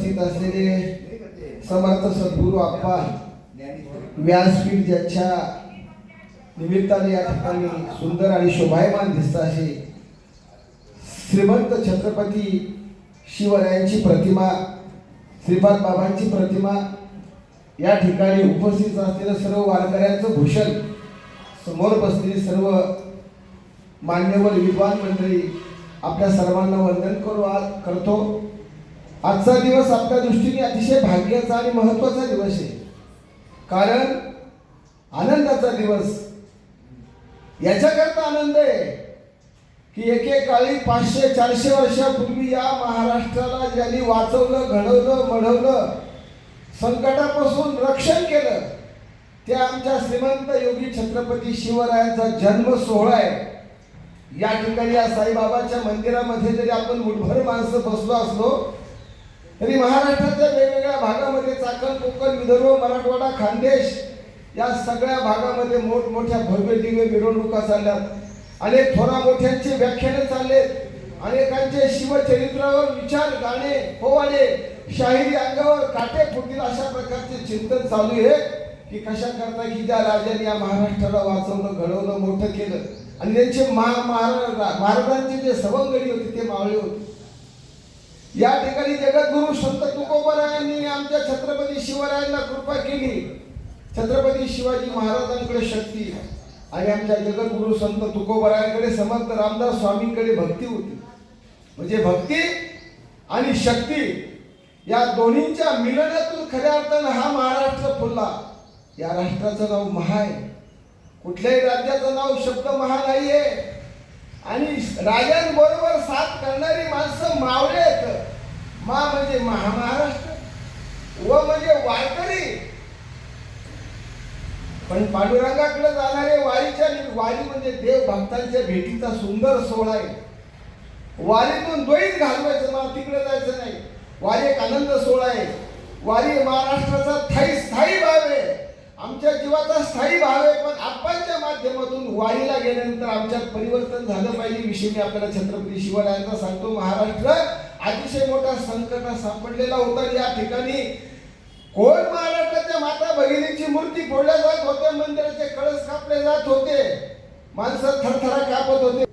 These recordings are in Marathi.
उपस्थित असलेले समर्थ सद्गुरू आप्पा व्यासपीठ ज्याच्या निमित्ताने या ठिकाणी सुंदर आणि शोभायमान दिसत असे श्रीमंत छत्रपती शिवरायांची प्रतिमा, श्रीपाद बाबांची प्रतिमा, या ठिकाणी उपस्थित असलेलं सर्व वारकऱ्यांचं भूषण, समोर बसलेली सर्व मान्यवर विद्वान मंडळी, आपल्या सर्वांना वंदन करतो. आजचा दिवस आपल्या दृष्टीने अतिशय भाग्याचा आणि महत्त्वाचा दिवस आहे. कारण आनंदाचा दिवस. याच्याकरता आनंद आहे की एकेकाळी 500-400 वर्षापूर्वी या महाराष्ट्राला ज्यांनी वाचवलं, घडवलं, मढवलं, संकटापासून रक्षण केलं, त्या आमच्या श्रीमंत योगी छत्रपती शिवरायांचा जन्म सोहळा आहे. या ठिकाणी या साईबाबाच्या मंदिरामध्ये जरी आपण मुठभर माणसं बसलो असलो तरी महाराष्ट्राच्या वेगवेगळ्या भागामध्ये, चाकण, कोकण, विदर्भ, मराठवाडा, खानदेश या सगळ्या भागामध्ये मोठमोठ्या भव्य दिव्य मिरवणुका चालल्यात. अनेक थोरा मोठ्यांचे व्याख्याने चाललेत. अनेकांचे शिवचरित्रावर विचार, गाणे, पोवाडे, शाहिरी अंगावर काटे फुटतील अशा प्रकारचे चिंतन चालू आहे की कशा करता की ज्या राजांनी या महाराष्ट्राला वाचवलं, घडवलं, मोठं केलं आणि त्यांचे महाराजांचे जे सवंगडी होते ते मावळे होते. या ठिकाणी जगद्गुरु संत तुकोबारायांनी आमच्या छत्रपती शिवरायांना कृपा केली. छत्रपती शिवाजी महाराजांकडे शक्ती आणि आमच्या जगद्गुरु संत तुकोबारायांकडे समर्थ रामदास स्वामींकडे भक्ती होती. म्हणजे भक्ती आणि शक्ती या दोन्हींच्या मिलनातून खऱ्या अर्थानं हा महाराष्ट्र फुलला. या राष्ट्राचं नाव महा आहे. कुठल्याही राज्याचं नाव शब्द महा नाहीये. आणि राजांबरोबर साथ करणारी माणसं मावळे आहेत. मा म्हणजे महाराष्ट्र, व म्हणजे वारकरी. पण पांडुरंगाकडे जाणारे वारी म्हणजे देव भक्तांच्या भेटीचा सुंदर सोहळा आहे. वारीतून द्वैत घालवायचं, मला तिकडे जायचं नाही. वारी एक आनंद सोहळा आहे. वारी महाराष्ट्राचा स्थायी भाव आहे, आमच्या जीवाचा स्थायी भाव आहे. पण आप्पांच्या माध्यमातून वारीला गेल्यानंतर आमच्यात परिवर्तन झालं पाहिजे. विषय मी आपल्याला छत्रपती शिवरायांचा सांगतो. महाराष्ट्र अतिशय मोठा संकटात सापडलेला होता. या ठिकाणी कोण महाराष्ट्राच्या माता भगिनीची मूर्ती फोडल्या जात होते, मंदिराचे कळस कापले जात होते, माणसं थरथरा कापत होते.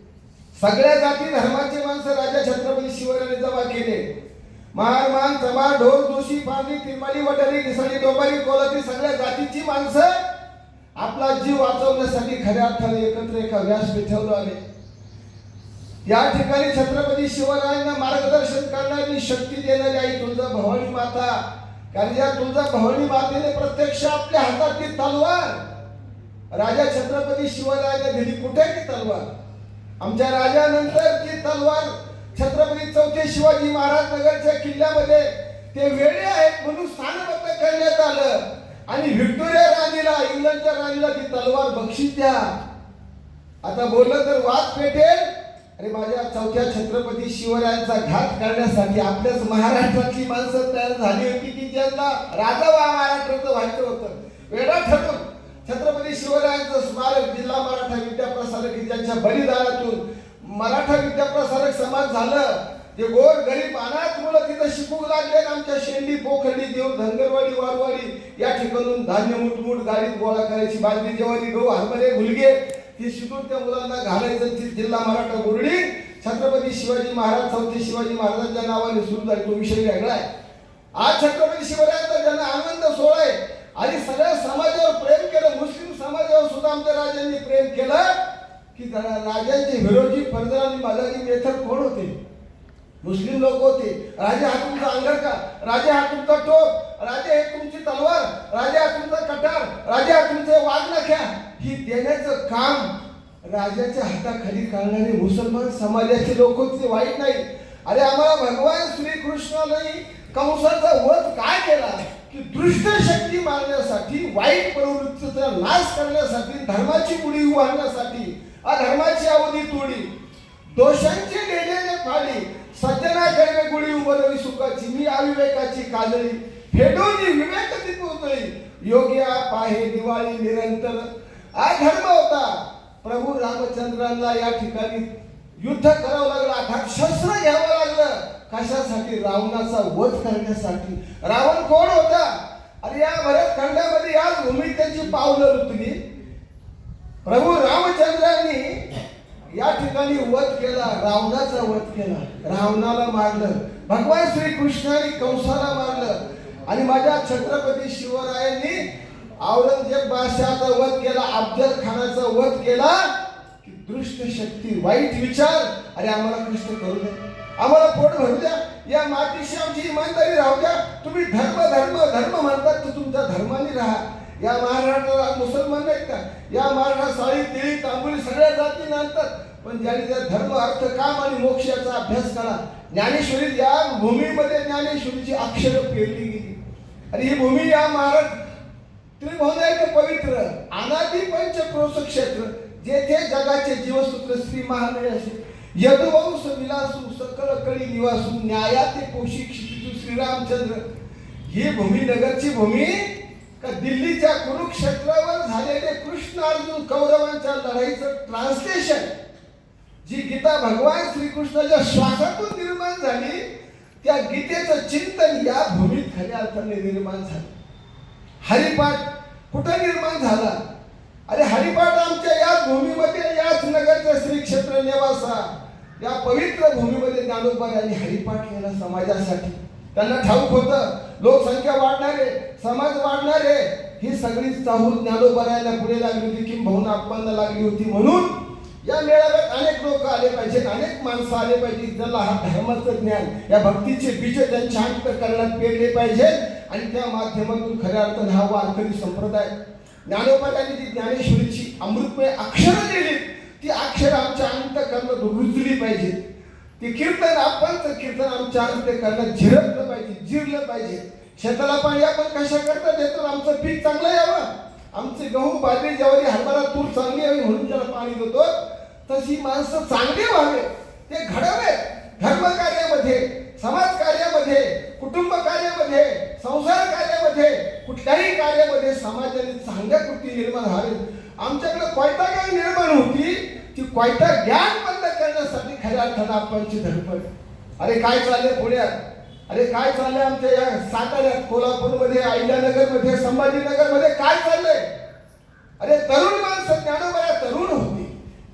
सगळ्या जाती धर्माचे माणसं राजा छत्रपती शिवरायांनी जमा केले. महार, मान, चमार, ढोल, जोशी, पारधी, तिरमाली, वडारी, घिसाडी, डोबारी, कोलाती सगळ्या जातीची माणसं आपला जीव वाचवण्यासाठी खऱ्या अर्थाने एकत्र एका व्यासपीठावर आले. या ठिकाणी छत्रपती शिवरायांना मार्गदर्शन करणारी, शक्ती देणारी आई तुळजा भवानी माता. कारण या तुळजा भवानी मातेने प्रत्यक्ष आपल्या हातातली तलवार राजा छत्रपती शिवरायांना दिली. कुठे ती तलवार? आमच्या राजानंतर ती तलवार छत्रपती चौथे शिवाजी महाराज नगरच्या किल्ल्यामध्ये ते वेळे आहेत म्हणून स्थानबद्ध करण्यात आलं. आणि व्हिक्टोरिया राणीला, इंग्लंडच्या राणीला ती तलवार बक्षीस द्या. आता बोललं तर वाद पेटेल. अरे माझ्या चौथ्या छत्रपती शिवरायांचा घात करण्यासाठी आपल्याच महाराष्ट्रातली माणसं तयार झाली होती की ज्यांना राजा महाराष्ट्राचं व्हायचं होतं. वेळा ठरून छत्रपती शिवरायांचं स्मारक जिल्हा मराठा विद्याप्रसारक ज्यांच्या बलिदानातून मराठा विद्याप्रसारक समाज झालं. जे गोर गरीब अनाथ मुलं तिथं शिकू लागले. आमच्या शेंडी, पोखर्डी, देऊळ, धनगरवाडी, वारवाडी या ठिकाणून धान्य मुठमुठ गाडीत गोळा करायची. बाजरी, ज्वारी, गहू, हरभरे, गुलगे ती शिकून त्या मुलांना घालायचं. जिल्हा मराठा गुरडी छत्रपती शिवाजी महाराज चौथे शिवाजी महाराजांच्या नावाने सुरू झाली. तो विषय वेगळा आहे. आज छत्रपती शिवरायांचा जन आनंद सोहळा आहे. आणि सगळ्या समाजावर प्रेम केलं. मुस्लिम समाजावर सुद्धा आमच्या राजांनी प्रेम केलं. की राजांचे विरोधी फर्जर आणि बालाजी मेथर कोण होते? मुस्लिम लोक होते. राजा हा तुमचा अंगरखा, राजा हा तुमचा टोप, राजा हे तुमची तलवार, राजा हा तुमचा कटार, राजा हा तुमचे वाघनख्या, ही देण्याचं काम राजाच्या हाताखाली करणारे मुसलमान समाजाचे लोक होते. वाईट नाही. अरे आम्हाला भगवान श्रीकृष्णाने कंसाचा वध काय केला की दुष्ट शक्ती मारण्यासाठी, वाईट प्रवृत्तीचा नाश करण्यासाठी, धर्माची उडी उभारण्यासाठी, अधर्माची अवधी तोडी, दोषांची गेलेले फाडी, सज्जनाकडे गुढी उभारली सुखाची, मी अविवेकाची काजळी, फेडोनी विवेक ती पोतळी, योग्या पाहे दिवाळी निरंतर. अधर्म होता. प्रभू रामचंद्रांना या ठिकाणी युद्ध करावं लागलं, अर्थात शस्त्र घ्यावं लागलं. कशासाठी? रावणाचा वध करण्यासाठी. रावण कोण होता? अरे या भरत खंडामध्ये या भूमीत त्याची पावलं रुतली. प्रभू रामचंद्रांनी या ठिकाणी वध केला, रावणाचा वध केला, रावणाला मारलं. भगवान श्रीकृष्णाने कंसाला मारलं. आणि माझ्या छत्रपती शिवरायांनी औरंगजेब बादशहाचा वध केला, अफजल खानाचा वध केला. की दुष्ट शक्ती, वाईट विचार, अरे आम्हाला कष्ट करू दे, आम्हाला पोट भरू द्या, या मातीशी आमची इमानदारी राहू द्या. तुम्ही धर्म धर्म धर्म म्हणतात तर तुमच्या धर्माने राहा. या महाराष्ट्रात मुसलमान नाहीत का? या महाराष्ट्रात साळी तिळी तांबुळी सगळ्या जाती नांदतात. पण ज्यांनी त्या धर्म अर्थ काम आणि मोक्षाचा अभ्यास करा. ज्ञानेश्वरी या भूमीमध्ये ज्ञानेश्वरीची अक्षरं पेरली गेली. आणि ही भूमी या महाराष्ट्र त्रिभुवनात पवित्र अनादि पंचक्रोश क्षेत्र, जेथे जगाचे जीवसूत्र श्री महानयाशी यदुवंश विलासू सकल कळी निवासू न्यायाते पोषी क्षितिजू श्रीरामचंद्र. ही भूमी नगरची भूमी का दिल्लीच्या कुरुक्षेत्रावर झालेले कृष्ण अर्जुन कौरवांच्या लढाईचं ट्रान्सलेशन, जी गीता भगवान श्रीकृष्णाच्या श्वासातून निर्माण झाली, त्या गीतेचं चिंतन या भूमीत खऱ्या अर्थाने निर्माण झालं. हरिपाठ कुठं निर्माण झाला? अरे हरिपाठ आमच्या याच भूमीमध्ये, याच नगरच्या श्री क्षेत्र निवासा या पवित्र भूमीमध्ये ज्ञानोबा यांनी हरिपाठ केला समाजासाठी. त्यांना ठाऊक होतं लोकसंख्या वाढणारे, समाज वाढणारे, ही सगळी चाहूल ज्ञानोबरायला पुढे लागली होती, किंबहुना आपल्याला लागली होती. म्हणून या मेळाव्यात अनेक लोक आले पाहिजेत, अनेक माणसं आले पाहिजे, ज्याला हा धर्माचं ज्ञान, या भक्तीचे बीज त्यांच्या अंतःकरणात पेरले पाहिजेत. आणि त्या माध्यमातून खऱ्या अर्थाने हा वारकरी संप्रदाय ज्ञानोबा यांनी जी ज्ञानेश्वरीची अमृतमय अक्षरं दिली, ती अक्षरं आमच्या अंतःकरणात रुजली पाहिजेत. ती कीर्तन आपणचं कीर्तन आमच्या अंतःकरणात झिरपलं पाहिजे, जिरलं पाहिजे. शेताला पाणी आपण कशा करता देतो? आमचं पीक चांगलं यावं, आमचे गहू बाजरी ज्वारी हरभरा तूर चांगली यावी म्हणून त्याला पाणी देतो. तशी माणसं चांगली व्हावे, ते घडावे. धर्म कार्यामध्ये, समाज कार्यामध्ये, कुटुंब कार्यामध्ये, संसार कार्यामध्ये, कुठल्याही कार्यामध्ये समाजाने चांगल्या कृती निर्माण व्हावे. आमच्याकडे कोयता काय निर्माण होती, ती कोयता ज्ञान बंद करण्यासाठी खऱ्या अर्थानं आपणची धडपड. अरे काय चाललंय पुण्यात, अरे काय चाललंय आमच्या या साताऱ्यात, कोल्हापूरमध्ये, अहिल्यानगरमध्ये, संभाजीनगरमध्ये काय चाललंय? अरे तरुण माणसं, ज्ञानोबा तरुण होती,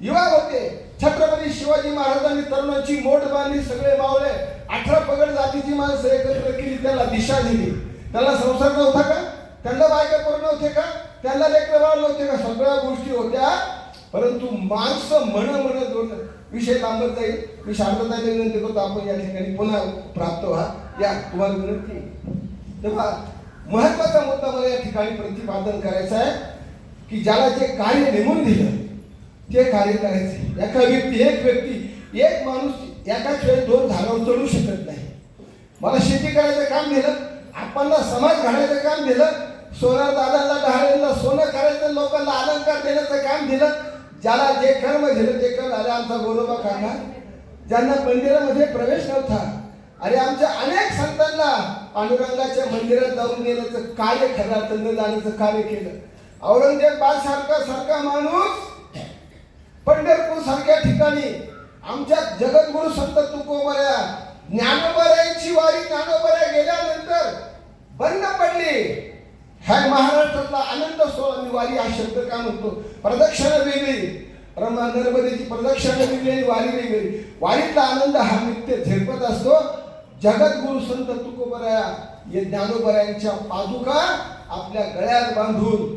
युवा होते. छत्रपती शिवाजी महाराजांनी तरुणांची मोठ बांधली, सगळे मावळे 18 पगड जातीची माणसं एकत्र केली, त्याला दिशा दिली. त्याला संसार नव्हता का? त्यांना बायका करून नव्हते का? त्यांना लेकरं बाळ नव्हते का? सगळ्या गोष्टी होत्या. परंतु माणसं मन जोडलं. विषय लांबत जाईल. मी शांतताने विनंती करतो आपण या ठिकाणी पुन्हा प्राप्त व्हा. या तुम्हाला विनंती. तेव्हा महत्वाचा मुद्दा मला या ठिकाणी प्रतिपादन करायचा आहे की ज्याला जे कार्य नेमून दिलं ते कार्य करायचे. एक व्यक्ती एक माणूस एकाच वेळेस 2 झाडावर चढू शकत नाही. मला शेती करायचं काम दिलं, आपल्याला समाज घडायचं काम दिलं, सोनार दादांना डहाळेंना सोनं करायचं, लोकांना अलंकार देण्याचं काम दिलं. ज्याला जे कर्म दिलं ते कर्म. अरे आमचा गोरोबा काका ज्यांना मंदिरामध्ये प्रवेश नव्हता, अरे आमच्या अनेक संतांना पांडुरंगाच्या मंदिरात जाऊन गेल्याचं कार्य, खऱ्या अर्थाने जाण्याचं कार्य केलं. औरंगजेब सारखा माणूस पंढरपूर सारख्या ठिकाणी आमच्या जगद्गुरु संत तुकोबऱ्या ज्ञानोबऱ्यांची वारी, ज्ञानोबऱ्या गेल्यानंतर बंद पडली. ह्या महाराष्ट्रातला आनंद सोहळा, मी वारी हा शब्द का म्हणतो, प्रदक्षिणा वेगळी, नर्मदेची प्रदक्षिणा वेगळी आणि वारी वेगळी. वारीतला आनंद हा नित्य झिरपत असतो. जगद्गुरु संत तुकोबऱ्या या ज्ञानोबऱ्यांच्या पादुका आपल्या गळ्यात बांधून,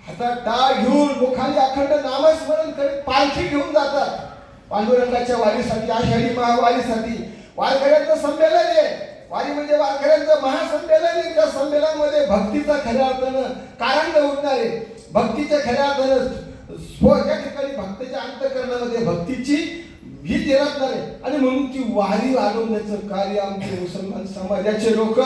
हातात टाळ घेऊन, मुखाने अखंड नामस्मरण करीत पालखी घेऊन जातात पांडुरंगाच्या वारीसाठी, आषाढी महावारीसाठी. वारकऱ्यांचं संमेलन आहे. वारी म्हणजे वारकऱ्यांचं महासंमेलन आहे. त्या संमेलनामध्ये भक्तीचा खऱ्या अर्थानं कारंग उठणार आहे. भक्तीच्या खऱ्या अर्थानं त्या ठिकाणी भक्ताच्या अंतःकरणामध्ये भक्तीची भीती राहणार आहे. आणि म्हणून ती वारी वाढवण्याचं कार्य आमचे मुसलमान समाजाचे लोक,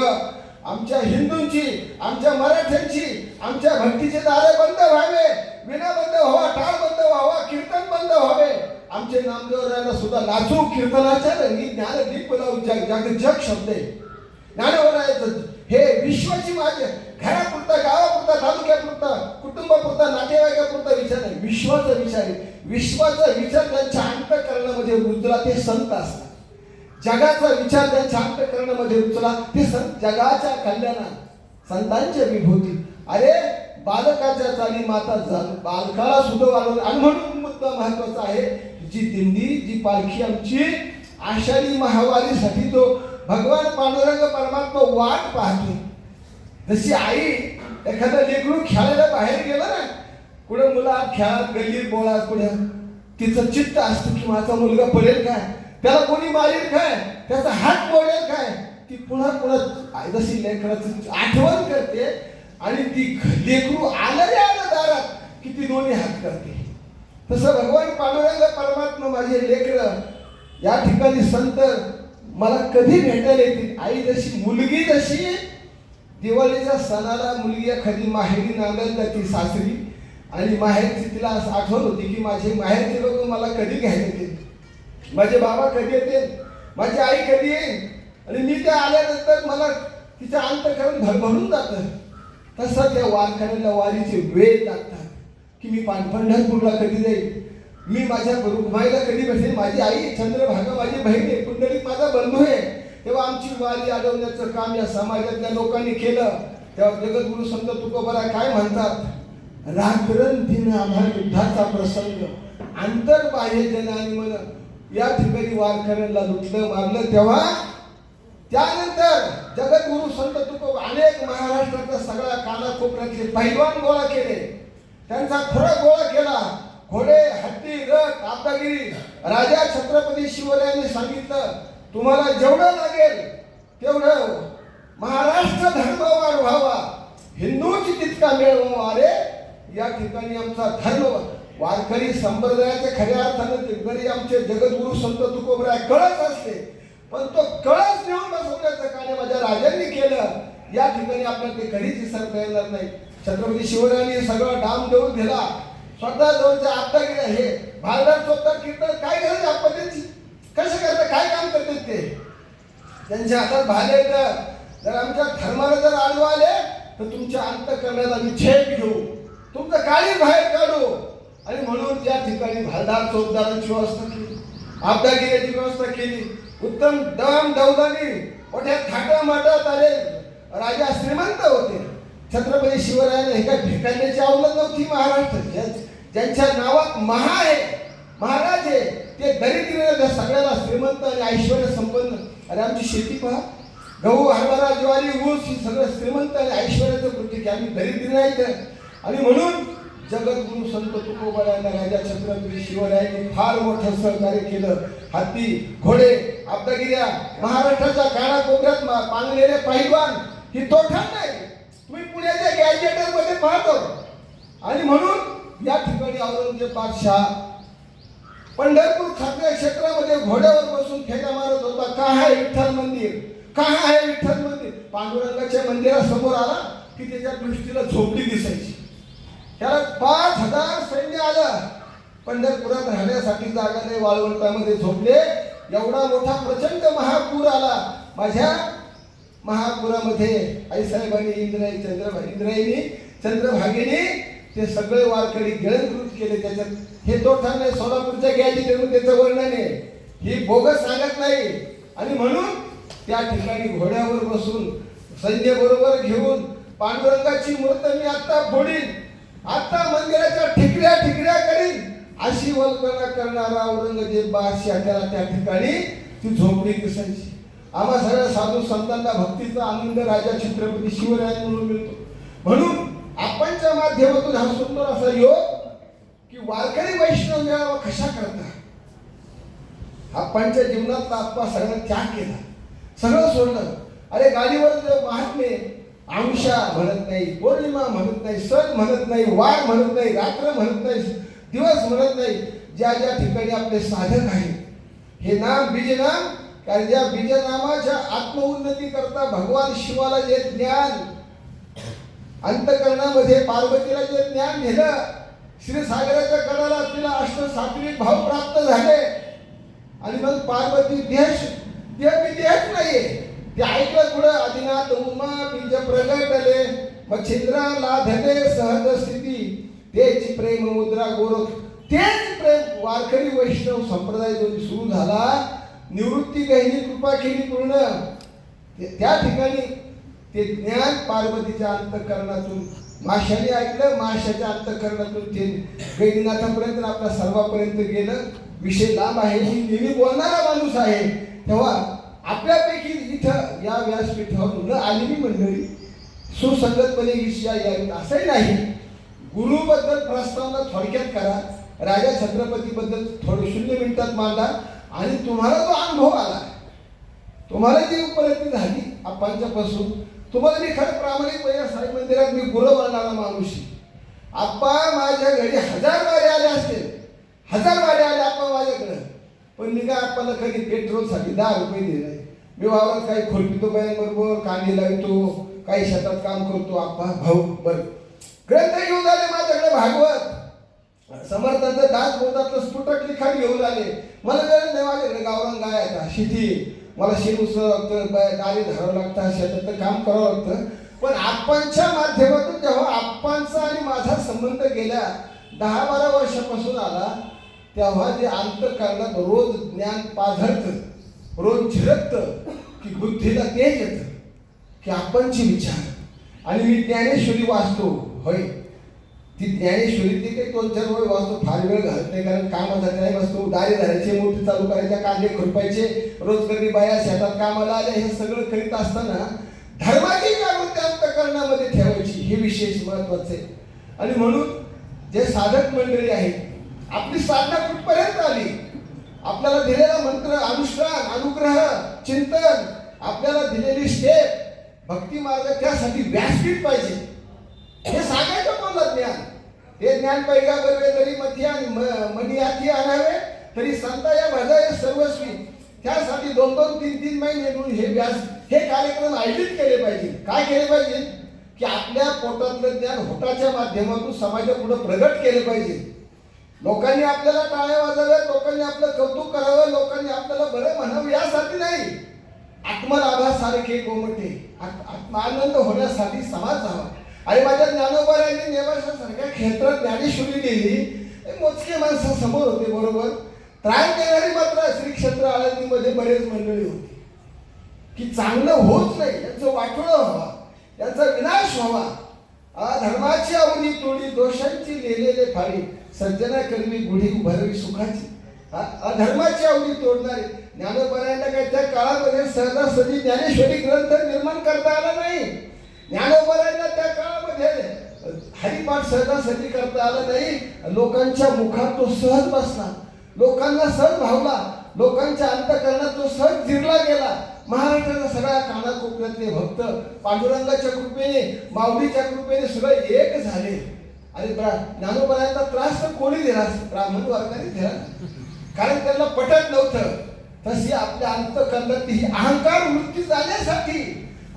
आमच्या हिंदूंची, आमच्या मराठ्यांची, आमच्या भक्तीचे दारे बंद व्हावे, विना बंद व्हावा, टाळ बंद व्हावा, कीर्तन बंद व्हावे. आमचे नामदेवरायांना सुद्धा नाचू कीर्तनाच्या रंगी ज्ञानदीप लावू. जग शब्द आहे ज्ञानोबरायचं. हे विश्वाची माझे घरापुरता, गावापुरता, तालुक्यापुरता, कुटुंबापुरता, नातेवाईकापुरता विचार नाही, विश्वाचा विचार आहे. विश्वाचा विचार त्यांच्या अंतःकरणामध्ये रुजला. ते संत असतात. जगाचा विचार त्यांच्या अंतःकरणामध्ये उचला. ते संत जगाच्या कल्याणात संतांच्या विभूती. अरे बालकाच्या चाली माता बालकाला सुद्धा वाढवलं. आणि म्हणून मुद्दा महत्वाचा आहे, जी दिंडी जी पालखी आमची आषाढी महावारीसाठी जो भगवान पांडुरंग परमात्मा वाट पाहतो. जशी आई एखादा लेकरू खेळायला बाहेर गेला ना, कुठं मुला खेळात गल्लीत बोळात कुठं, तिचं चित्त असतं की माझा मुलगा पडेल काय, त्याला कोणी मारेल काय, त्याचा हात मोडेल काय, ती पुन्हा पुन्हा जशी लेकराची आठवण करते. आणि ती लेकरू आलं दारात की ती दोन्ही हात करते. तसं भगवान पांडुरंग परमात्मा माझे लेकर या ठिकाणी संत मला कधी भेटायला येतील. आई जशी मुलगी जशी दिवाळीच्या सणाला मुलगी एखादी माहेरी नांदायला जाते सासरी, आणि माहेरची तिला असं आठवण होती की माझे माहेरचे लोक मला कधी घ्यायला येतील, माझे बाबा कधी येतील, माझी आई कधी येईल. आणि मी त्या आल्यानंतर मला तिचं अंतःकरण भरभरून जातं. तसं त्या वारकऱ्याला वारीचे वेळ लागतात की मी पंढरपूरला कधी जाईल, मी माझ्या रुक्माईला कधी भेटेल, माझी आई चंद्रभागा माझी बहीण आहे, पुंडलिक माझा बंधू आहे. तेव्हा आमची वारी अडवण्याचं काम या समाजातल्या लोकांनी केलं. तेव्हा जगद्गुरु संत तुकोबरा काय म्हणतात, रात्रंदिन आम्हा युद्धाचा प्रसंग आंतरबाह्य जनानी मन. या ठिकाणी वारकऱ्यांना लुटलं मारलं. तेव्हा त्यानंतर जगद्गुरु संत तुकोबा अनेक महाराष्ट्रातल्या सगळ्या कानाकोपऱ्यातले पैलवान गोळा केले, त्यांचा खुराक गोळा केला. घोडे, हत्ती, रथ, आब्दागिरी. राजा छत्रपती शिवरायांनी सांगितलं, तुम्हाला जेवढं लागेल तेवढं महाराष्ट्र धर्म वाढवावा, हिंदूची तितका मिळवावा. अरे या ठिकाणी आमचा धर्म वारकरी संप्रदायाचे खऱ्या अर्थाने जरी आमचे जगद्गुरु संत तुकोबरा कळस असते, पण तो कळस नेऊन बसवण्याचं कार्य माझ्या राजांनी केलं. या ठिकाणी आपल्याला ते कधीच विसरता येणार नाही. छत्रपती शिवरायांनी सगळं डाम देऊन दिला. स्वतः जवळच्या आब्दागिरी आहे भारतात स्वतः कीर्तन काय गरज आपत्तीची, कसं करतात, काय काम करतात ते, त्यांच्या हातात भाले. जर आमच्या धर्माला जर आडवा आले तर तुमच्या अंतःकरणाला आम्ही छेद घेऊ, तुमचं काळी बाहेर काढू. आणि म्हणून त्या ठिकाणी भालदार चौकदारांची व्यवस्था केली, आब्दागिरीची व्यवस्था केली. उत्तम दम दौदानी मोठ्या थाटा माटात आले. राजा श्रीमंत होते. छत्रपती शिवरायांना हे काय भेटायची आवडत नव्हती. महाराष्ट्र ज्यांच्या नावात महा आहे, महाराज आहे, ते दरिद्र सगळ्याला श्रीमंत आणि ऐश्वर्य संपन्न. अरे आमची शेती पहा, गहू, हरभरा, ज्वारी, ऊस ही सगळं श्रीमंत आणि ऐश्वर्याचं प्रतीक आहे. आम्ही दरिद्र नाही तर. आणि म्हणून जगद्गुरु संत तुकोबारायांना राजा छत्रपती शिवरायांनी फार मोठं सहकार्य केलं. हत्ती, घोडे, आब्दागिऱ्या, महाराष्ट्राच्या कानाकोपऱ्यात पांगलेले पैलवान ही तोठा नाही. तुम्ही पुण्याच्या गॅजेटर मध्ये पाहतो. आणि म्हणून या ठिकाणी औरंगजेब बादशाह पंढरपूर खासदार क्षेत्रामध्ये घोड्यावर बसून फेऱ्या मारत होता. का आहे विठ्ठल मंदिर, का आहे विठ्ठल मंदिर. पांडुरंगाच्या मंदिरासमोर आला की त्याच्या दृष्टीला झोपडी दिसायची. त्याला 5000 सैन्य आलं. पंढरपुरात राहण्यासाठी जागा नाही, वाळवंटामध्ये झोपले. एवढा मोठा प्रचंड महापूर आला. माझ्या महापुरामध्ये आईसाहेबांनी इंद्रायणी चंद्रभागेने ते सगळे वारकरी गिळंकृत केले. त्याच्यात हे तोठा नाही, सोलापूरच्या गॅजेटमध्ये त्याचं वर्णन आहे, ही बोगस सांगत नाही. आणि म्हणून त्या ठिकाणी घोड्यावर बसून सैन्य बरोबर घेऊन पांडुरंगाची मूर्त मी आत्ता फोडीन, आत्ता मंदिराच्या ठिकऱ्या ठिकऱ्या करीन, अशी वल्पना करणारा औरंगजेब बादशाह त्याला त्या ठिकाणी ती झोपडी दिसायची. आम्हा सगळ्या साधू संतांना भक्तीचा आनंद राजा छत्रपती शिवरायांकडून मिळतो. म्हणून आपणच्या माध्यमातून हा सुंदर असा योग की वारकरी वैष्णव मेळावा कशा करता. आपणच्या जीवनात आपण सगळं त्याग केला, सगळं सोडलं. अरे गाडीवर महात्मे आंशा म्हणत नाही, पौर्णिमा म्हणत नाही, सण म्हणत नाही, वार म्हणत नाही, रात्र म्हणत नाही, दिवस म्हणत नाही. ज्या ज्या ठिकाणी आपले साधक आहेत, हे नाम बीजनाम, कारण ज्या बीजनामाच्या आत्मउन्नती करता भगवान शिवाला जे ज्ञान अंतःकरणामध्ये पार्वतीला जे ज्ञान दिलं, क्षीरसागराच्या कडाला तिला अष्टसात्विक भाव प्राप्त झाले. आणि मग पार्वती देश नाहीये, ते ऐकलं पुढं आदिनाथ उमा बीज प्रगटले, मग छिद्रा लाधले सहज स्थिती, तेच प्रेम मुद्रा गोरख. तेच प्रेम वारकरी वैष्णव संप्रदाय जो सुरू झाला निवृत्ती गहिनी कृपा केली पूर्ण. त्या ठिकाणी ते ज्ञान पार्वतीच्या अंतःकरणातून माशाने ऐकलं, माशाच्या अंतःकरणातून ते गैनीनाथापर्यंत आपल्या सर्वापर्यंत गेलं. विषय लांब आहे, मी नेहमी बोलणारा माणूस आहे. तेव्हा आपल्यापैकी इथं या व्यासपीठावर न आलेली मंडळी सुसंगतपणे विषया यावी असंही नाही. गुरुबद्दल प्रस्तावना थोडक्यात करा, राजा छत्रपतीबद्दल थोडं 0 मिनिटात मांडा आणि तुम्हाला जो अनुभव आला, तुम्हाला जी उपलब्धी झाली आप्पांच्यापासून, तुम्हाला मी खरं प्रामाणिकपणे साई मंदिरात मी गुरु बनणारा माणूस. आप्पा माझ्या घरी 1000 वारे आले असतील, 1000 वारे आले आप्पा माझ्याकडं, पण मी काय आप्पाला कधी पेट्रोलसाठी 10 रुपये दिले. मी वावरात काही खोलपितो बायांबरोबर, कांदे लावतो, काही शेतात काम करतो. आप्पा भाऊ बरं ग्रंथ घेऊन आले माझ्याकडे, भागवत समर्थांचं दास बोधातलं स्फुटक लिखाण घेऊन आले. मला वेळ नाही, माझ्याकडे गावरान गाय आता शेती, मला शेण उचलावं लागतं, गाडी धरावं लागतं, शेतातलं काम करावं लागतं. पण आप्पांच्या माध्यमातून जेव्हा आप्पांचा आणि माझा संबंध गेल्या 10-12 वर्षापासून आला, तेव्हा जे अंतःकरणात रोज ज्ञान पाझरतं, रोज झिरकतं, की बुद्धीला तेज येतं की आप्पांचे विचार. आणि मी ज्ञानेश्वरी वाचतो, होय ती ज्ञानेश्वरी ती काही 2-4 वेळ वाचतो, फार वेळ घालत नाही, कारण कामाचा टाईम असतो. दारे धरायचे, मोठी चालू करायच्या, कांदे खुरपायचे, रोज कधी बाया शेतात कामाला आल्या, हे सगळं करीत असताना धर्माची जागृती अंतःकरणामध्ये ठेवायची, हे विशेष महत्वाचे. आणि म्हणून जे साधक मंडळी आहेत, आपली साधना कुठपर्यंत आली, आपल्याला दिलेला मंत्र, अनुष्ठान, अनुग्रह, चिंतन, आपल्याला दिलेली स्टेप, भक्ती मार्ग, त्यासाठी व्यासपीठ पाहिजे. हे सांगायचं कोणला ज्ञान, हे ज्ञान पैगा बरवे तरी मथी आणि मनी हाती आणावे तरी संता या भजावे सर्वस्वी. त्यासाठी 2-2, 3-3 महिने म्हणून हे कार्यक्रम आयोजित केले पाहिजे. काय केले पाहिजे की आपल्या पोटातलं ज्ञान होटाच्या माध्यमातून समाजापुढे प्रगट केले पाहिजे. लोकांनी आपल्याला टाळ्या वाजाव्या, लोकांनी आपलं कौतुक करावं, लोकांनी आपल्याला बरं म्हणावं यासाठी नाही, आत्मलाभासारखे गोमटे, आत्मानंद होण्यासाठी समाज हवा. आणि माझ्या ज्ञानोबारायांनी नेवासासारख्या क्षेत्रात ज्ञानेश्वरी दिली, मोजके माणसासमोर होते बरोबर. त्रास देणारी मात्र श्री क्षेत्र आळंदीमध्ये बरेच मंडळी होती की चांगलं होत नाही, यांचं वाटोळं व्हावा, यांचा विनाश व्हावा. धर्माची आवडी तोडी, दोषांची लिहिलेले फाळी, सज्जना कर्मी गुढी उभारवी सुखाची. अधर्माची आवडी तोडणारे ज्ञानोबारायांना काय त्या काळामध्ये सहजासहजी ज्ञानेश्वरी ग्रंथ निर्माण करता आला नाही. ज्ञानोबारायांना त्या काळामध्ये हरिपाठ सहजासहजी करता आला नाही. लोकांच्या मुखात तो सहज बसला, लोकांना सहज भावला, लोकांच्या अंतःकरणात तो सहज जिरला गेला. महाराष्ट्राच्या सगळ्या कानाकोपऱ्यातले भक्त पांडुरंगाच्या कृपेने, माऊलीच्या कृपेने सगळे एक झाले. आणि ज्ञानोबारायांचा त्रास तर कोणी दिला, ब्राह्मण वर्गाने दिला, कारण त्यांना पटत नव्हतं. तशी आपल्या अंतःकरणात ही अहंकार वृत्ती जाण्यासाठी,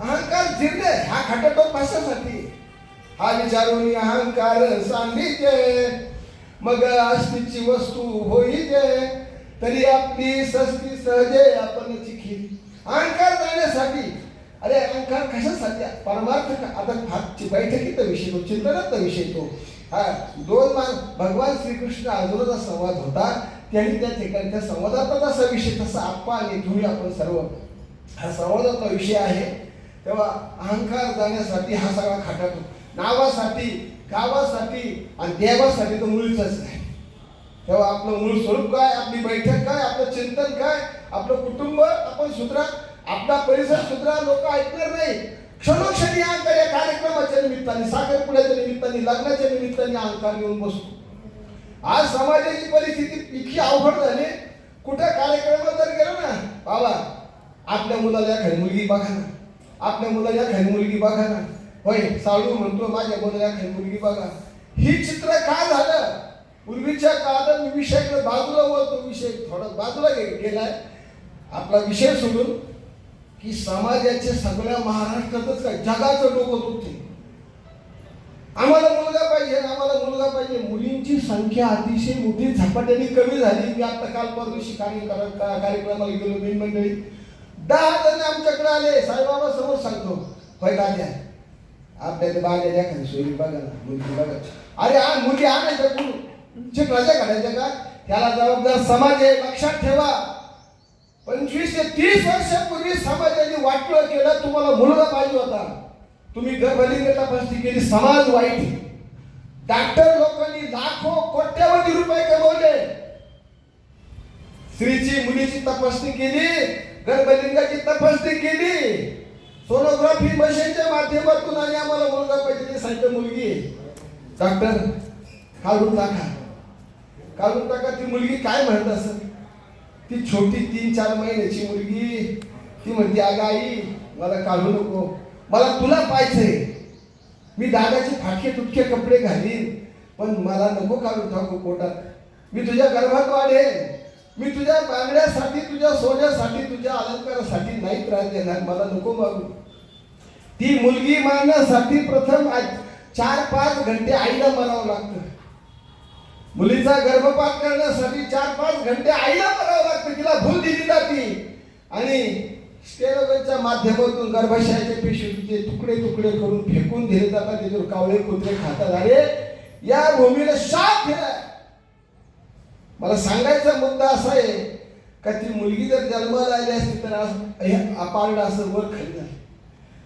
अहंकार जिरणे ह्या खटाटोप भाषासाठी, हा विचारून अहंकार सांगितले, मग अस्तित्वाची वस्तू होईते, तरी आपली सस्ती सहजे आपण चिखी. अहंकार जाण्यासाठी, अरे अहंकार कशासाठी, परमार्थ. आता फारची बैठकीचा विषय तो, चिंतनाचा विषय तो. भगवान श्रीकृष्ण अर्जुनाचा संवाद होता, त्यांनी त्या ठिकाणी त्या संवादाचा जसा विषय तसा आप्पा आणि तुम्ही आपण सर्व हा संवादाचा विषय आहे. तेव्हा अहंकार जाण्यासाठी हा सगळा खाटातो, नावासाठी, गावासाठी आणि देवासाठी तर मुळीच नाही. तेव्हा आपलं मूळ स्वरूप काय, आपली बैठक काय, आपलं चिंतन काय, आपलं कुटुंब आपण सुधरा, आपला परिसर सुधरा. लोक ऐकणार नाही. क्षणोक्षणी अहंकार या कार्यक्रमाच्या निमित्ताने, साखरपुड्याच्या निमित्ताने, लग्नाच्या निमित्ताने अहंकार येऊन बसतो. आज समाजाची परिस्थिती इतकी अवघड झाली, कुठे कार्यक्रमात जर गेलो ना, बाबा आपल्या मुलाला एखादी मुलगी बघा ना, आपल्या मुलाला एखादी मुलगी बघा ना, होय साळू म्हणतो माझ्या मुलाला एखादी मुलगी बघा. ही चित्र काय झालं, पूर्वीच्या काळात मी विषय बाजूला बोलतो, विषय थोडा बाजूला गेलाय आपला विषय सोडून, की समाजाचे सगळ्या महाराष्ट्रातच काय जगाचं डोकं दुखते. आम्हाला मुलगा पाहिजे, आम्हाला मुलगा पाहिजे. मुलींची संख्या अतिशय मोठी झपाट्याने कमी झाली. मी आता काल परदेशी कार्यक्रमाला गेलो, मेन मंडळी 10 जण आमच्याकडे आले. साईबाबा समोर सांगतो, होय दाद्या आपल्याला बाळाला एखादी सोयी बघा ना, मुलगी बघा. अरे मुली आणायच्या कुठून, चित्राच्या घडायच्या का, त्याला जबाबदार समाज आहे, लक्षात ठेवा. 25 ते 30 वर्षापूर्वी समाजाने वाटलं केलं, तुम्हाला मुलगा पाहिजे होता, तुम्ही गर्भलिंग तपासणी केली, समाज वाईट. डॉक्टर लोकांनी लाखो कोट्यावधी रुपये कमवले. स्त्रीची मुलीची तपासणी केली, गर्भलिंगाची तपासणी केली, सोनोग्राफी मशीनच्या माध्यमातून, आणि आम्हाला मुलगा पाहिजे सांगितलं, मुलगी. डॉक्टर काढून टाका, काढून टाका. ती मुलगी काय म्हणत असेल, ती छोटी 3-4 महिन्याची मुलगी, ती म्हणते, अगं आई मला काढू नको, मला तुला पाहिजे, मी दादाचे फाटके तुटके कपडे घालीन, पण मला नको काढून टाकू पोटात, मी तुझ्या गर्भात वाढेन, मी तुझ्या बांगड्यासाठी, तुझ्या सोन्यासाठी, तुझ्या अलंकारासाठी नाही त्रास देणार, मला नको मागू. ती मुलगी मारण्यासाठी प्रथम 4-5 घंटे आईला मरावं लागतं. मुलीचा गर्भपात करण्यासाठी 4-5 घंटे आईला मरावं लागतं, तिला भूल दिली जाते, आणि स्टेरोइडच्या माध्यमातून गर्भाशयाचे पिशवीचे तुकडे तुकडे करून फेकून दिले जातात, त्याच्यावर कावळे कुत्रे खातात. अरे या भूमीला शाप दिलाय. मला सांगायचा मुद्दा असा आहे का ती मुलगी जर जन्माला आली असती तर पाळणं असं वर खाली झालं,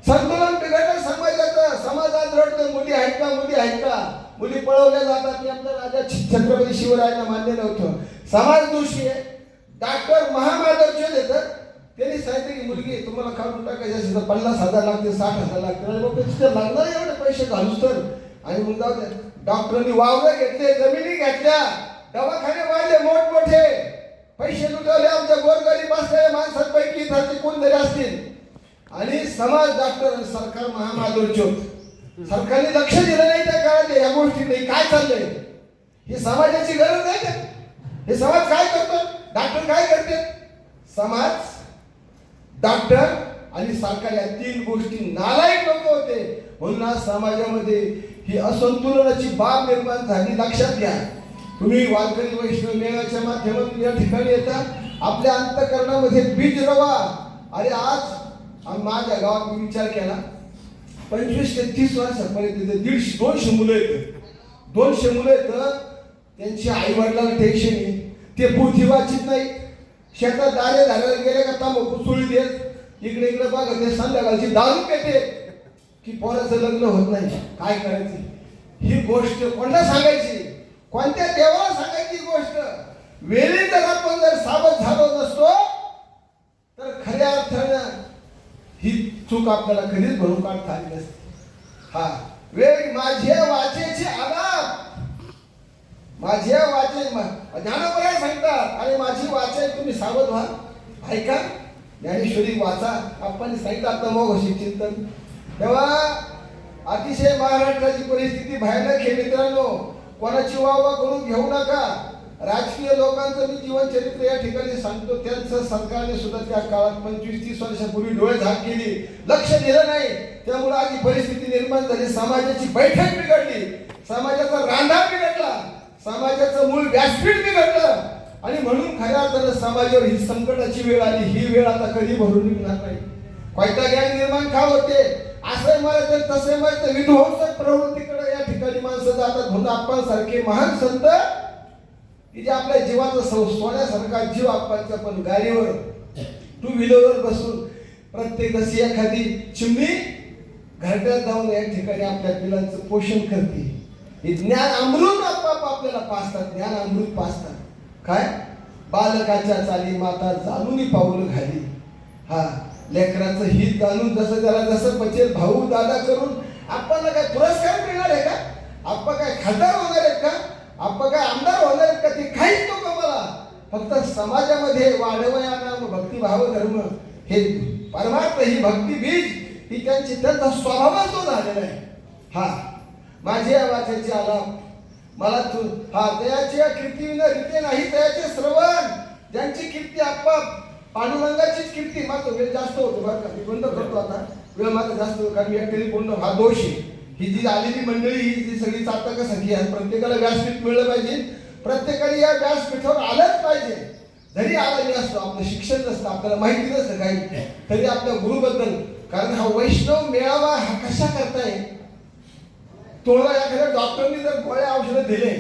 संतुलन बिघडलं समाजाचं. समाज आज रडतो, मुली आहेत का, मुली आहेत का, मुली पळवल्या जातात. की आमचा राजा छत्रपती शिवरायांना मान्य नव्हतं, समाज दोषी आहे. डॉक्टर महामाधवचे देतात, त्यांनी सांगितलं की मुलगी तुम्हाला काढून टाकायची असेल तर 50,000 लागते, 60,000 लागते, तिथे लागणार एवढे पैसे घालूच तर. आणि मग जाऊ द्या, डॉक्टरांनी वावरं घेतले, जमिनी घेतल्या, दवाखाने वाढले मोठमोठे, पैसे लुटवले आमच्या गोरगरीब असलेल्या माणसांपैकी इथाचे कोणतरी असतील. आणि समाज डॉक्टर आणि सरकार महामाधवचे, सरकारने लक्ष दिलं नाही त्या काळात या गोष्टी नाही. काय चाललंय, ही समाजाची गरज नाही का? हे समाज काय करतो, डॉक्टर काय करते, समाज, डॉक्टर आणि सरकार या 3 गोष्टी नालायक लोक होते. म्हणून आज समाजामध्ये ही असंतुलनाची बाब निर्माण झाली. लक्षात घ्या, तुम्ही वारकरी वैष्णव मेळाच्या माध्यमातून या ठिकाणी येता, आपल्या अंतःकरणामध्ये बीज रवा. अरे आज माझ्या गावात मी विचार केला, 25 ते 30 वर्षापर्यंत 150-200 मुलं येत, 200 मुलं येत, त्यांच्या आई वडिलांना टेन्शन आहे, ते पोथी वाचित नाही, शेतात दारे धारायला गेले का तांबाखू चुळी देत, इकडे इकडे बघा ते संध्याकाळची दारू पेते, की पोराचं लग्न होत नाही, काय करायचं. ही गोष्ट कोणाला सांगायची, कोणत्या देवाला सांगायची गोष्ट. वेळी जर आपण जर सावध झालो नसतो तर खऱ्या अर्थानं ही चूक आपल्याला कधीच भरून काढता आली नसते. हा वेळ माझ्या वाचेची आलाप, माझ्या वाचे ज्ञानोबराय सांगतात, आणि माझी वाचे तुम्ही सावध व्हा. ऐका, ज्ञानेश्वरी वाचा, आपण सांगितलं आता मग चिंतन. तेव्हा अतिशय महाराष्ट्राची परिस्थिती भयानक आहे मित्रांनो. कोणाची वाहवा करून घेऊ नका. राजकीय लोकांचं मी जीवन चरित्र या ठिकाणी सांगतो, त्यांचं सरकारने सुद्धा त्या काळात 25-30 वर्षापूर्वी डोळे झाक केली, लक्ष दिलं नाही, त्यामुळे आज ही परिस्थिती निर्माण झाली. समाजाची बैठक बिघडली, समाजाचा रांधा बिघडला, समाजाचं मूळ व्यासपीठ बिघडलं, आणि म्हणून खऱ्या अर्थानं समाजावर ही संकटाची वेळ आली. ही वेळ आता कधी भरून निघणार नाही. कोयता गॅंग निर्माण का होते, असं म्हणायचं तसे म्हणायचं, विध्वंसक प्रवृत्तीकडे या ठिकाणी माणसं जातात. म्हणून आपण सारखे महान संत की जे आपल्या जीवाचा सोन्यासारखा जीव आपणचा, पण गाडीवर 2 व्हीलरवर बसून प्रत्येक अशी एखादी चिमणी घरट्यात जाऊन या ठिकाणी आपल्या पिलांचं पोषण करते. हे ज्ञान अमृत आपल्याला पाजतात, ज्ञान अमृत पाजतात. काय बालकाच्या चाली माता जाणून पाऊल घाली. हा लेकराचं हित जाणून जसं त्याला जसं पचेल भाऊ दादा करून आपल्याला काय पुरस्कार मिळणार आहे का, आपण काय खासदार होणार आहेत का, आपण काय आमदार होणार आहेत का, ते काहीच नको मला. फक्त समाजामध्ये वाढवयाना भक्तिभाव धर्म हे परमार्थ, ही भक्ती बीज ही त्यांचा स्वभावच तो झालेला आहे. हा माझ्या वाचायची आलाप, मला तू हा दयाच्या कीर्तीविना रीते नाही, दयाचे श्रवण, ज्यांची कीर्ती आपाप पांडुरंगाचीच कीर्ती. माझं वेळ जास्त होतो बरं का, मी बंद करतो आता, वेळ माझा जास्त होतो, कारण मी ऍक्च्युअली बोलणं हा दोष आहे. ही जी आलेली मंडळी ही जी सगळी चातकासाठी आहे, प्रत्येकाला व्यासपीठ मिळलं पाहिजे, प्रत्येकाने या व्यासपीठावर आलंच पाहिजे. जरी आला नसतो, आपलं शिक्षण नसतं, आपल्याला माहिती नसतं काही, तरी आपल्या गुरुबद्दल, कारण हा वैष्णव मेळावा हा कशा करताय. तुम्हाला एखाद्या डॉक्टरनी जर गोळ्या औषधं दिले,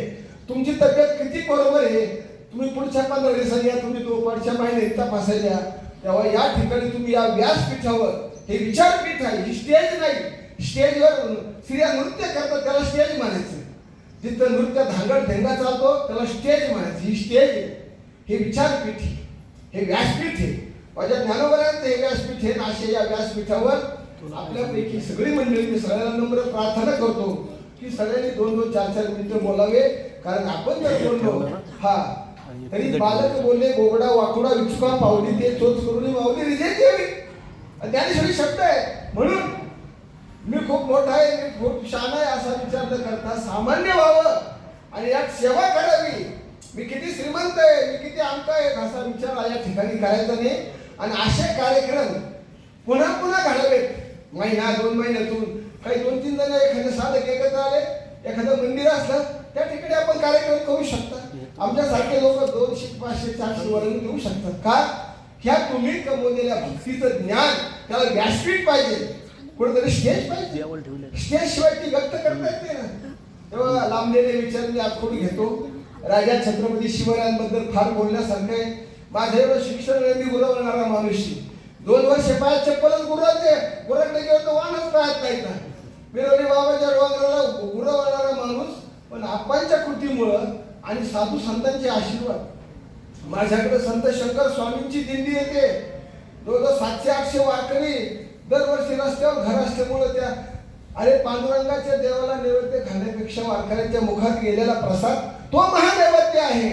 तुमची तब्येत किती बरोबर आहे, तुम्ही पुढच्या 15 दिवसांनी या, तुम्ही तो पुढच्या महिन्यात तपासायला, तेव्हा या ठिकाणी तुम्ही या व्यासपीठावर, हे विचारपीठ आहे, ही स्टेज नाही. स्टेजवर स्त्रिया नृत्य करतात त्याला स्टेज म्हणायचं. जिथं नृत्य धांगड धेंगा चालतो त्याला स्टेज म्हणायचं. ही स्टेज आहे, हे विचारपीठ आहे, हे व्यासपीठ आहे. माझ्या ज्ञानोबरांचं हे व्यासपीठ आहे. अशा या व्यासपीठावर आपल्यापैकी सगळी मंडळी, मी सगळ्यांना नम्र प्रार्थना करतो की सगळ्यांनी 2-2, 4-4 मिनिटं बोलावे. कारण आपण जर बोललो हा तरी बालक बोलले बोबडा वाकुडा विचुका पावली ते चोच करून माऊली रिजेक्ट यावी. ज्ञानेश्वरी शब्द आहे. म्हणून मी खूप मोठा आहे, मी खूप शहाणा आहे असा विचार न करता सामान्य व्हावं आणि यात सेवा करावी. मी किती श्रीमंत आहे, मी किती अंक आहे असा विचार या ठिकाणी करायचा नाही. आणि असे कार्यक्रम पुन्हा पुन्हा घडावेत. महिना 2 महिन्यातून काही 2-3 जण एखादं साधक एकत्र आले, एखादं मंदिर असलं त्या ठिकाणी आपण कार्यक्रम करू शकता. आमच्यासारखे लोक 200, 500, 400 वर्ग देऊ शकतात. का? ह्या तुम्ही कमवलेल्या भक्तीचं ज्ञान त्याला व्यासपीठ पाहिजे, कुठेतरी स्टेज पाहिजे. स्टेज शिवाय ती व्यक्त करता येते ना. तेव्हा लांबलेले विचार मी आखून घेतो. राजा छत्रपती शिवरायांबद्दल फार बोलण्यासारखं आहे. माझं एवढं शिक्षण मी गुरवणारा माणूस 2 वर्ष पायात चप्पलच गुरवते, गुरकडे गेलो तर वाहनच पायात नाही ना. बिरोली बाबाच्या डोंगराला गुरवणारा माणूस. पण आपांच्या कृतीमुळं आणि साधू संतांचे आशीर्वाद, माझ्याकडे संत शंकर स्वामींची दिंडी येते. 700-800 वारकरी दरवर्षी रस्त्यावर घर असल्यामुळं त्या अरे पांडुरंगाच्या देवाला नैवेद्य खाण्यापेक्षा वारकऱ्यांच्या मुखात गेलेला प्रसाद तो महानैवेद्य आहे.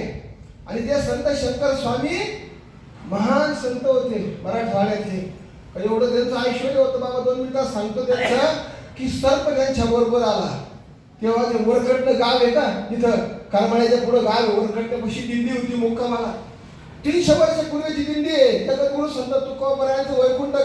आणि ते संत शंकर स्वामी महान संत होते मराठवाड्यातले. एवढं त्यांचं ऐश्वर्य होतं बाबा. 2 मिनिटात सांगतो त्यांचं की सर्प त्यांच्या बरोबर आला तेव्हा ते वरकडलं गाव आहे का, तिथं करमाळ्याच्या पुढं गाव, वरकडल्यापाशी दिंडी होती मुक्कामाला. 300 वर्षपूर्वीची दिंडी आहे. जगद्गुरु संत तुकोबारायांचं वैकुंठ